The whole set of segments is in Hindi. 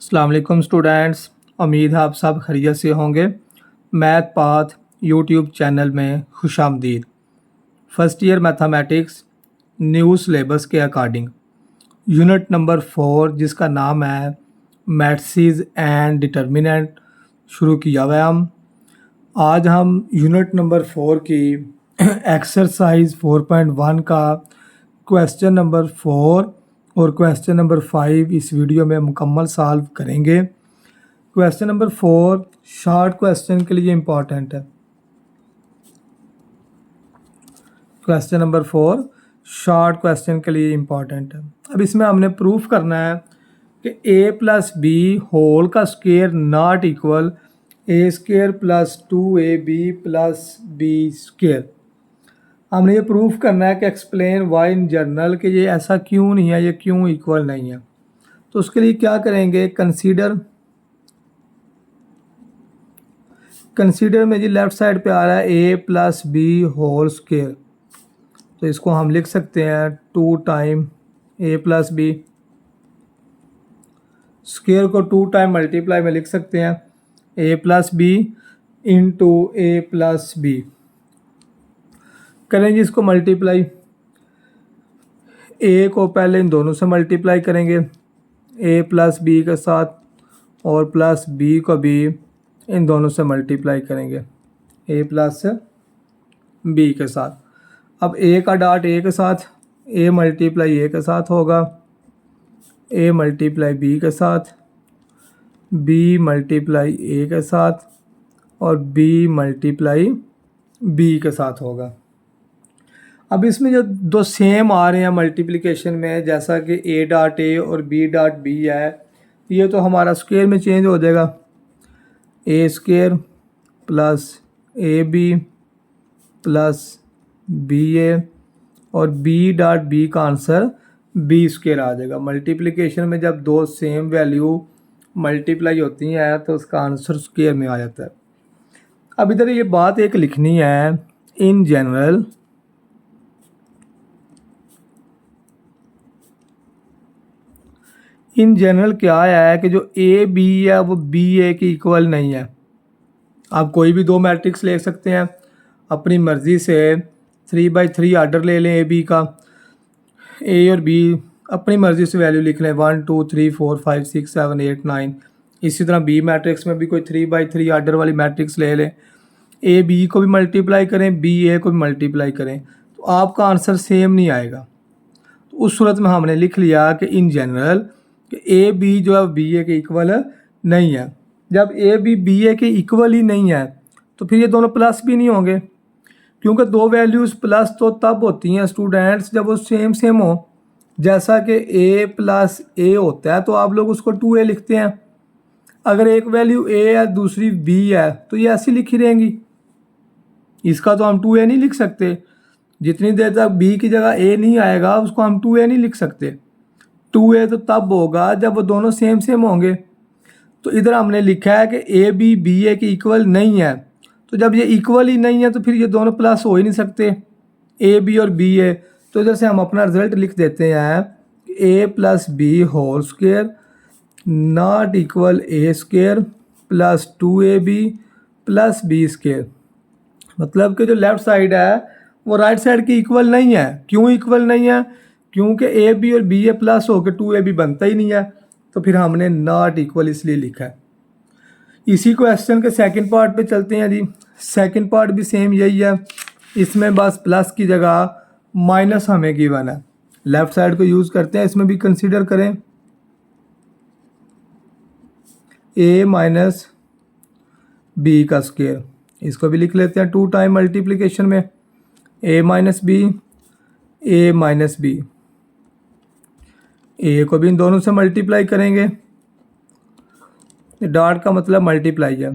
अस्सलाम वालेकुम स्टूडेंट्स। उम्मीद है आप सब खैरियत से होंगे। मैथ पाथ यूट्यूब चैनल में खुशामदीद। First year mathematics new syllabus के अकॉर्डिंग यूनिट नंबर 4 जिसका नाम है मैट्रिसेस एंड डिटर्मिनेंट शुरू किया हुआ है। आज हम यूनिट नंबर 4 की एक्सरसाइज 4.1 का क्वेश्चन नंबर 4 और क्वेश्चन नंबर 5 इस वीडियो में मुकम्मल सॉल्व करेंगे। क्वेश्चन नंबर 4 शॉर्ट क्वेश्चन के लिए इम्पॉर्टेंट है। क्वेश्चन नंबर 4 शॉर्ट क्वेश्चन के लिए इम्पॉर्टेंट है। अब इसमें हमने प्रूफ करना है कि a प्लस बी होल का square not equal a square plus 2ab plus b square. हमने ये प्रूफ करना है कि एक्सप्लेन वाई इन जनरल कि ये ऐसा क्यों नहीं है, ये क्यों इक्वल नहीं है। तो उसके लिए क्या करेंगे, कंसीडर में जी लेफ़्ट साइड पे आ रहा है a plus b whole square, तो इसको हम लिख सकते हैं 2 time a plus b. Square को 2 टाइम मल्टीप्लाई में लिख सकते हैं a plus b into a plus b. करेंगे इसको मल्टीप्लाई, a को पहले इन दोनों से मल्टीप्लाई करेंगे a प्लस बी के साथ, और प्लस b को भी इन दोनों से मल्टीप्लाई करेंगे a प्लस b के साथ। अब a का डॉट a के साथ, a मल्टीप्लाई a के साथ होगा, a मल्टीप्लाई b के साथ, b मल्टीप्लाई a के साथ, और b मल्टीप्लाई b के साथ होगा। अब इसमें जो दो सेम आ रहे हैं मल्टीप्लिकेशन में, जैसा कि a डॉट a और b डॉट b है, ये तो हमारा स्क्वायर में चेंज हो जाएगा, a square plus a b plus b a, और b डॉट b का आंसर b स्क्वायर आ जाएगा। मल्टीप्लिकेशन में जब दो सेम वैल्यू मल्टीप्लाई होती हैं तो उसका आंसर स्क्वायर में आ जाता है। अब इधर ये बात एक लिखनी है, इन जनरल क्या है कि जो ए बी है वो बी ए के इक्वल नहीं है। आप कोई भी दो मैट्रिक्स ले सकते हैं अपनी मर्ज़ी से, 3/3 आर्डर ले लें ए बी का, ए और बी अपनी मर्ज़ी से वैल्यू लिख लें 1 2 3 4 5 6 7 8 9। इसी तरह बी मैट्रिक्स में भी कोई 3/3 आर्डर वाली मैट्रिक्स ले लें, ए बी को भी मल्टीप्लाई करें, बी ए को भी मल्टीप्लाई करें, तो आपका आंसर सेम नहीं आएगा। तो उस सूरत में हमने लिख लिया कि इन जनरल कि ए बी जो है बी ए के इक्वल नहीं है। जब ए बी ए के इक्वल ही नहीं है तो फिर ये दोनों प्लस भी नहीं होंगे, क्योंकि दो वैल्यूज़ प्लस तो तब होती हैं स्टूडेंट्स जब वो सेम हो। जैसा कि a प्लस ए होता है तो आप लोग उसको 2a लिखते हैं। अगर एक वैल्यू a है दूसरी b है तो ये ऐसी लिखी रहेंगी, इसका तो हम 2a नहीं लिख सकते। जितनी देर तक b की जगह a नहीं आएगा उसको हम 2a नहीं लिख सकते। 2a तो तब होगा जब वो दोनों सेम होंगे। तो इधर हमने लिखा है कि ए बी ए के इक्वल नहीं है, तो जब ये इक्वल ही नहीं है तो फिर ये दोनों प्लस हो ही नहीं सकते, ए बी और बी ए। तो इधर से हम अपना रिजल्ट लिख देते हैं a plus b whole square not equal a square plus 2ab plus b square. मतलब कि जो लेफ़्ट साइड है वो राइट साइड की इक्वल नहीं है। क्यों इक्वल नहीं है? क्योंकि ए बी और बी ए प्लस होकर 2ab बनता ही नहीं है, तो फिर हमने नॉट इक्वल इसलिए लिखा है। इसी क्वेश्चन के सेकंड पार्ट पे चलते हैं जी। सेकंड पार्ट भी सेम यही है, इसमें बस प्लस की जगह माइनस हमें गिवन है। लेफ़्ट साइड को यूज़ करते हैं, इसमें भी कंसीडर करें a माइनस बी का स्क्वायर, इसको भी लिख लेते हैं 2 टाइम मल्टीप्लिकेशन में a minus b, a minus b, a को भी इन दोनों से मल्टीप्लाई करेंगे, डॉट का मतलब मल्टीप्लाई है,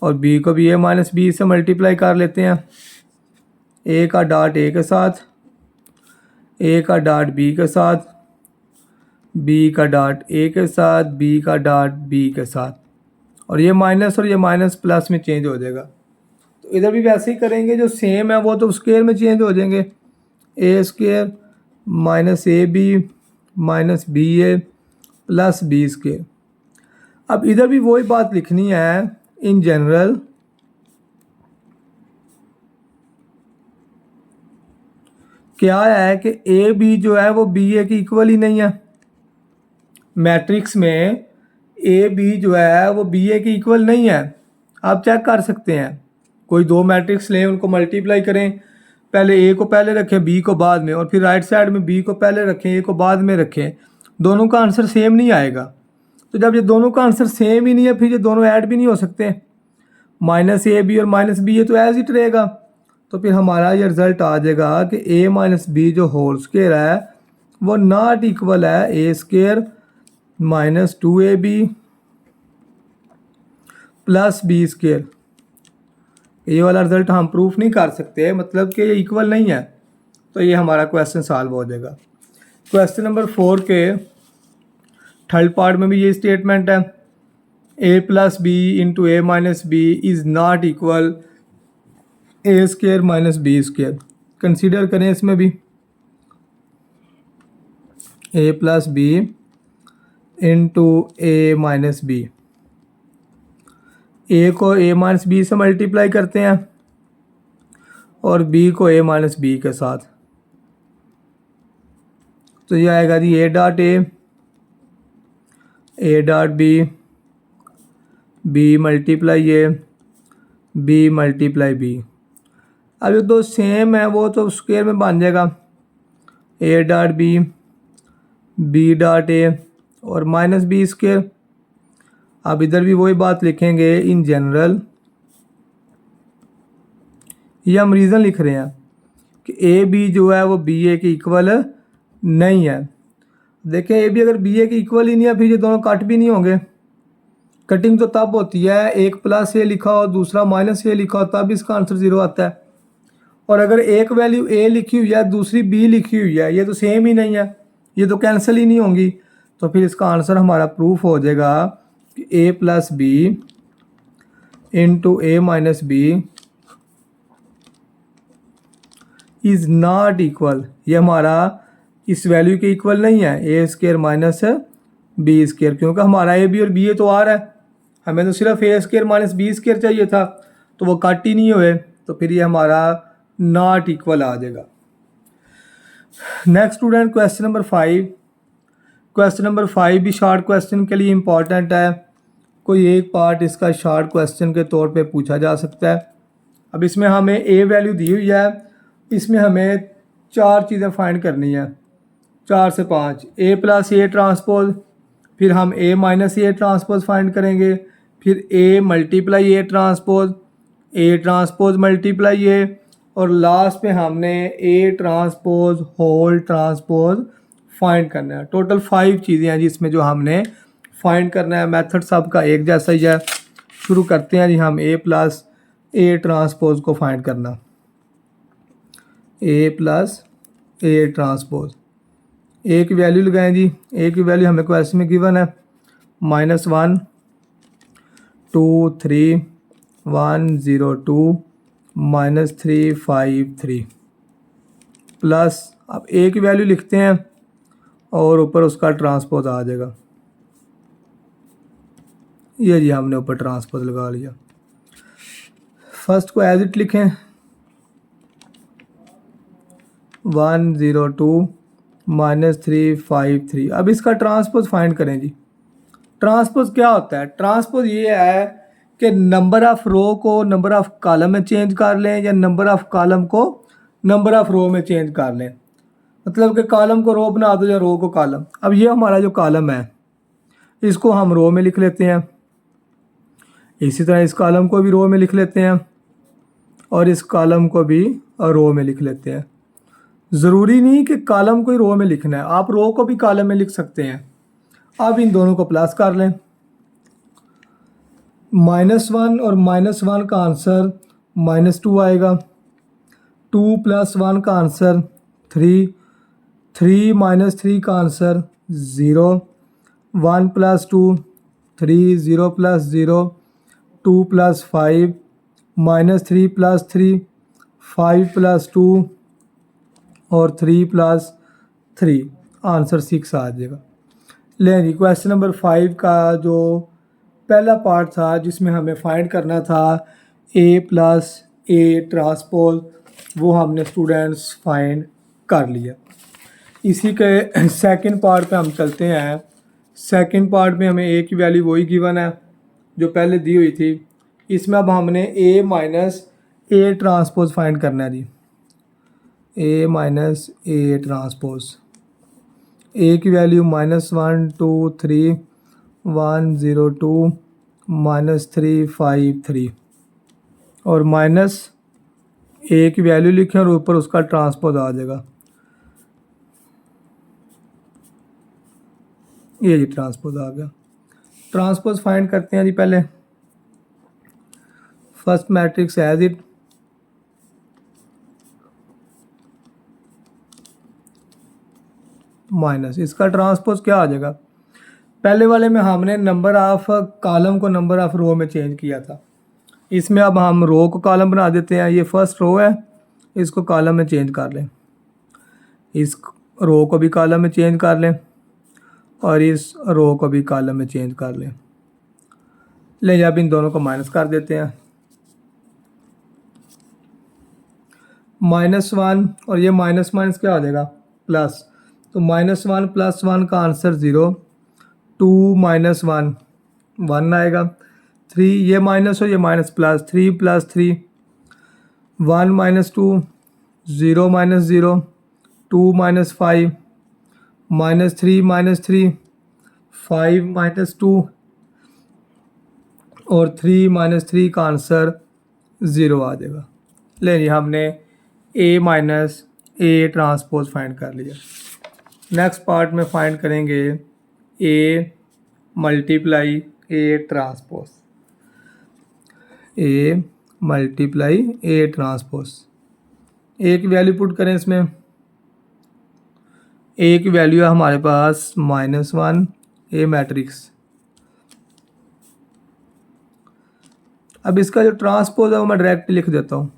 और b को भी a माइनस बी से मल्टीप्लाई कर लेते हैं। a का डॉट a के साथ, a का डॉट b के साथ, b का डॉट a के साथ, b का डॉट b के साथ, और ये माइनस प्लस में चेंज हो जाएगा। तो इधर भी वैसे ही करेंगे, जो सेम है वो तो स्क्वायर में चेंज हो जाएंगे, a square minus a b minus b a plus b square. अब इधर भी वही बात लिखनी है, इन जनरल क्या है कि ए बी जो है वो बी ए की इक्वल ही नहीं है। मैट्रिक्स में ए बी जो है वो बी ए की इक्वल नहीं है। आप चेक कर सकते हैं, कोई दो मैट्रिक्स लें, उनको मल्टीप्लाई करें, पहले ए को पहले रखें बी को बाद में, और फिर राइट साइड में बी को पहले रखें ए को बाद में रखें, दोनों का आंसर सेम नहीं आएगा। तो जब ये दोनों का आंसर सेम ही नहीं है, फिर ये दोनों ऐड भी नहीं हो सकते। माइनस ए बी और माइनस बी ये तो एज इट रहेगा। तो फिर हमारा ये रिजल्ट आ जाएगा कि ए माइनस बी जो होल स्क्वायर है वो नॉट इक्वल है a square minus 2ab plus b square. ये वाला रिजल्ट हम प्रूफ नहीं कर सकते, मतलब कि ये इक्वल नहीं है। तो ये हमारा क्वेश्चन सॉल्व हो जाएगा। क्वेश्चन नंबर 4 के थर्ड पार्ट में भी ये स्टेटमेंट है, a plus b into a minus b is not equal a square minus b square. Consider करें इसमें भी a plus b into a minus b, a को ए माइनस बी से मल्टीप्लाई करते हैं और बी को ए माइनस बी के साथ। तो ये आएगा जी a dot a dot b multiply a, b multiply b. अब ये दो सेम है वो तो स्क्वायर में बन जाएगा, a dot b dot a और माइनस बी स्क्वायर। अब इधर भी वही बात लिखेंगे, इन जनरल ये हम रीज़न लिख रहे हैं कि ए बी जो है वो बी ए के इक्वल नहीं है। देखें ए बी अगर बी ए के इक्वल ही नहीं है, फिर ये दोनों कट भी नहीं होंगे। कटिंग तो तब होती है एक प्लस ए लिखा हो दूसरा माइनस ए लिखा हो, तब इसका आंसर 0 आता है। और अगर एक वैल्यू ए लिखी हुई है दूसरी बी लिखी हुई है, ये तो सेम ही नहीं है, ये तो कैंसिल ही नहीं होंगी। तो फिर इसका आंसर हमारा प्रूफ हो जाएगा कि a plus b into a minus b is not equal, ये हमारा इस वैल्यू के इक्वल नहीं है, a square minus b square, क्योंकि हमारा ए बी और बी ए तो आ रहा है, हमें तो सिर्फ ए स्क्वायर माइनस बी स्क्वायर चाहिए था, तो वो कट ही नहीं हुए, तो फिर ये हमारा नॉट इक्वल आ जाएगा। Next student question number 5। Question number 5 भी शॉर्ट क्वेश्चन के लिए इम्पॉर्टेंट है, कोई एक पार्ट इसका शॉर्ट क्वेश्चन के तौर पे पूछा जा सकता है। अब इसमें हमें ए वैल्यू दी हुई है, इसमें हमें 4 चीज़ें फाइंड करनी है, 4 से 5, ए प्लस ए ट्रांसपोज, फिर हम a minus a transpose find करेंगे, फिर a multiply a transpose multiply a, और लास्ट में हमने a transpose whole transpose find करना है। टोटल 5 चीज़ें हैं जिसमें जो हमने फाइंड करना है। मेथड सबका एक जैसा ही है। शुरू करते हैं जी हम ए प्लस ए ट्रांसपोज को फाइंड करना। ए प्लस ए ट्रांसपोज, ए की वैल्यू लगाएं जी, ए की वैल्यू हमें क्वेश्चन में गिवन है -1 2 3 1 0 2 -3 5 3 प्लस, अब ए की वैल्यू लिखते हैं और ऊपर उसका ट्रांसपोज आ जाएगा। ये जी हमने ऊपर ट्रांसपोज लगा लिया। फर्स्ट को एज इट लिखें 1 0 2 -3 5 3। अब इसका ट्रांसपोज फाइंड करें जी। ट्रांसपोज क्या होता है? ट्रांसपोज ये है कि नंबर ऑफ़ रो को नंबर ऑफ़ कॉलम में चेंज कर लें या नंबर ऑफ़ कॉलम को नंबर ऑफ़ रो में चेंज कर लें। मतलब कि कॉलम को रो बना दो या रो को कॉलम। अब ये हमारा जो कॉलम है इसको हम रो में लिख लेते हैं, इसी तरह इस कॉलम को भी रो में लिख लेते हैं और इस कॉलम को भी रो में लिख लेते हैं। ज़रूरी नहीं कि कॉलम को ही रो में लिखना है, आप रो को भी कॉलम में लिख सकते हैं। अब इन दोनों को प्लस कर लें, -1 और -1 का आंसर -2 आएगा, 2 + 1 का आंसर 3, 3 - 3 का आंसर 0, 1 + 2 3, 0 + 0 2 + 5 -3 + 3 5 + 2 और 3 + 3 आंसर 6 आ जाएगा। लें जी क्वेश्चन नंबर 5 का जो पहला पार्ट था जिसमें हमें फाइंड करना था ए प्लस ए ट्रांसपोज, वो हमने स्टूडेंट्स फाइंड कर लिया। इसी के सेकंड पार्ट पे हम चलते हैं। सेकंड पार्ट में हमें ए की वैल्यू वही गिवन है जो पहले दी हुई थी। इसमें अब हमने a minus a transpose find करना है जी। ए माइनस ए ट्रांसपोज, ए की वैल्यू -1 2 3 1 0 2 -3 5 3 और माइनस ए की वैल्यू लिखें और ऊपर उसका ट्रांसपोज आ जाएगा। ये जी ट्रांसपोज आ गया। ट्रांसपोज फाइंड करते हैं जी। पहले first matrix as it, minus इसका ट्रांसपोज क्या आ जाएगा। पहले वाले में हमने नंबर ऑफ कॉलम को नंबर ऑफ रो में चेंज किया था। इसमें अब हम रो को कॉलम बना देते हैं। ये फर्स्ट रो है, इसको कॉलम में चेंज कर लें। इस रो को भी कॉलम में चेंज कर लें और इस रो को भी कॉलम में चेंज कर लें। ले अब इन दोनों को माइनस कर देते हैं। -1 और ये माइनस माइनस क्या आ जाएगा, प्लस। तो -1 + 1 का आंसर 0, 2 - 1 1 आएगा, 3 ये माइनस और ये माइनस प्लस, 3 + 3 1 - 2 0 - 0 2 - 5 -3 -3 5 - 2 और 3 - 3 का आंसर 0 आ जाएगा। ले जी हमने a minus a transpose find कर लिया। नेक्स्ट पार्ट में फाइंड करेंगे a multiply a transpose. A multiply a transpose, a की वैल्यू पुट करें इसमें। ए की वैल्यू है हमारे पास -1 ए मैट्रिक्स। अब इसका जो ट्रांसपोज है वो मैं डायरेक्ट लिख देता हूँ।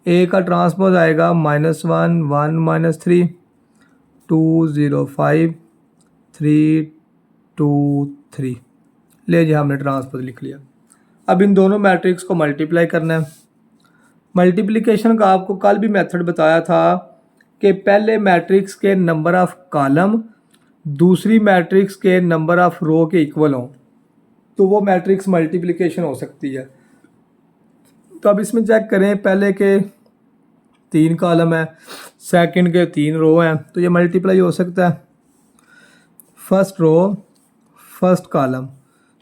ए का ट्रांसपोज आएगा -1 1 - 3 2 0 5 3 2 3। ले जी हमने ट्रांसपोज लिख लिया। अब इन दोनों मैट्रिक्स को मल्टीप्लाई करना है। मल्टीप्लिकेशन का आपको कल भी मेथड बताया था कि पहले मैट्रिक्स के नंबर ऑफ कॉलम दूसरी मैट्रिक्स के नंबर ऑफ रो के इक्वल हों तो वो मैट्रिक्स मल्टीप्लिकेशन हो सकती है। तो अब इसमें चेक करें, पहले के 3 कॉलम है, सेकंड के 3 रो हैं, तो ये मल्टीप्लाई हो सकता है। फर्स्ट रो फर्स्ट कॉलम,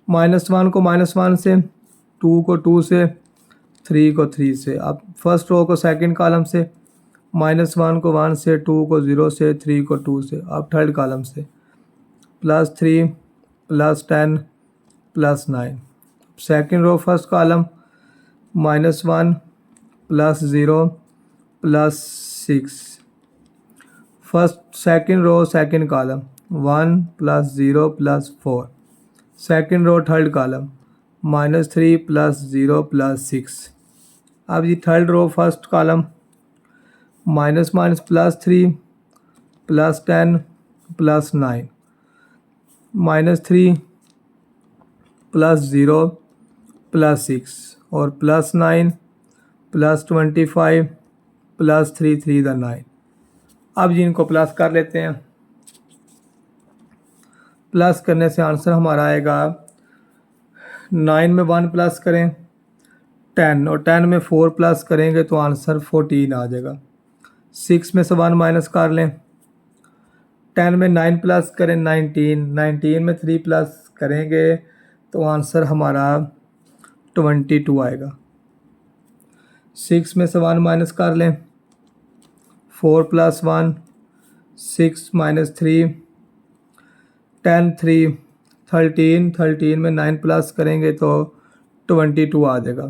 -1 को -1 से, 2 को 2 से, 3 को 3 से। अब फर्स्ट रो को सेकंड कॉलम से, -1 को 1 से, 2 को 0 से, 3 को 2 से। अब थर्ड कॉलम से +3 +10 +9। Second row first column -1 +0 +6। First second row second column 1 +0 +4। Second row third column -3 +0 +6। अब ये थर्ड रो फर्स्ट कॉलम -3 +10 +9 -3 +0 +6 और +9 +25 +3 3 द 9। अब जी इनको प्लस कर लेते हैं। प्लस करने से आंसर हमारा आएगा 9 में 1 प्लस करें 10 और 10 में 4 प्लस करेंगे तो आंसर 14 आ जाएगा। 6 में से 1 माइनस कर लें, 10 में 9 प्लस करें 19, 19 में 3 प्लस करेंगे तो आंसर हमारा 22 आएगा। 6 में से 1 माइनस कर लें, 4 + 1 6 - 3 10 3 13, 13 में 9 प्लस करेंगे तो 22 आ जाएगा।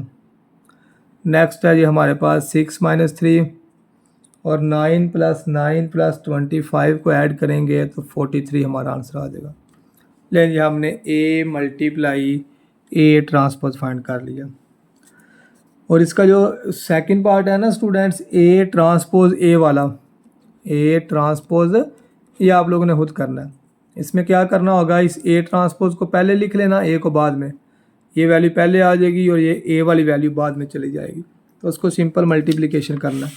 नेक्स्ट है जी हमारे पास 6 - 3 और 9 + 9 + 25 को ऐड करेंगे तो 43 हमारा आंसर आ जाएगा। लेकिन जी हमने ए मल्टीप्लाई ए ट्रांसपोज फाइंड कर लिया। और इसका जो सेकंड पार्ट है ना स्टूडेंट्स, ए ट्रांसपोज ए वाला, ए ट्रांसपोज ये आप लोगों ने खुद करना है। इसमें क्या करना होगा, इस ए ट्रांसपोज को पहले लिख लेना, ए को बाद में, ये वैल्यू पहले आ जाएगी और ये ए वाली वैल्यू बाद में चली जाएगी। तो उसको सिंपल मल्टीप्लिकेशन करना।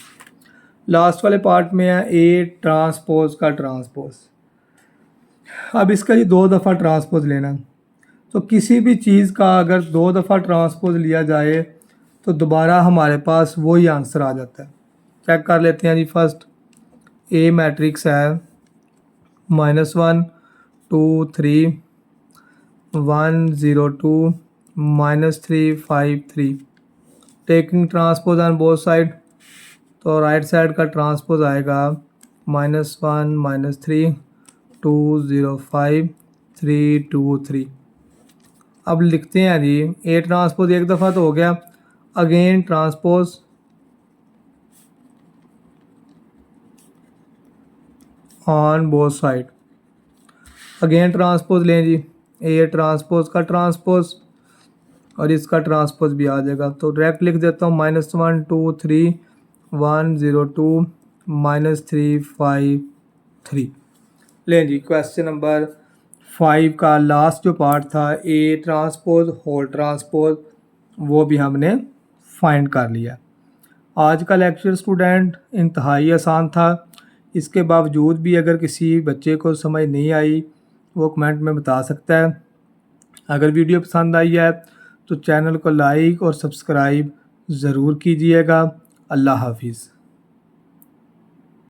लास्ट वाले पार्ट में है ए ट्रांसपोज का ट्रांसपोज। अब इसका ये 2 दफ़ा ट्रांसपोज लेना। तो किसी भी चीज़ का अगर 2 दफ़ा ट्रांसपोज लिया जाए तो दोबारा हमारे पास वही आंसर आ जाता है। चेक कर लेते हैं जी। फर्स्ट ए मैट्रिक्स है -1 2 3 1 0 2 -3 5 3। Taking transpose on both side, तो राइट साइड का ट्रांसपोज आएगा -1 -3 2 0 5 3 2 3। अब लिखते हैं जी ए ट्रांसपोज एक दफ़ा तो हो गया, again transpose on both side, again transpose लें जी, ए ट्रांसपोज का ट्रांसपोज और इसका ट्रांसपोज भी आ जाएगा। तो डायरेक्ट लिख देता हूँ -1 2 3 1 0 2 -3 5 3। लें जी क्वेश्चन नंबर 5 का लास्ट जो पार्ट था ए ट्रांसपोज होल ट्रांसपोज, वो भी हमने फाइंड कर लिया। आज का लेक्चर स्टूडेंट इंतहाई आसान था। इसके बावजूद भी अगर किसी बच्चे को समझ नहीं आई वो कमेंट में बता सकता है। अगर वीडियो पसंद आई है तो चैनल को लाइक और सब्सक्राइब ज़रूर कीजिएगा। अल्लाह हाफिज़।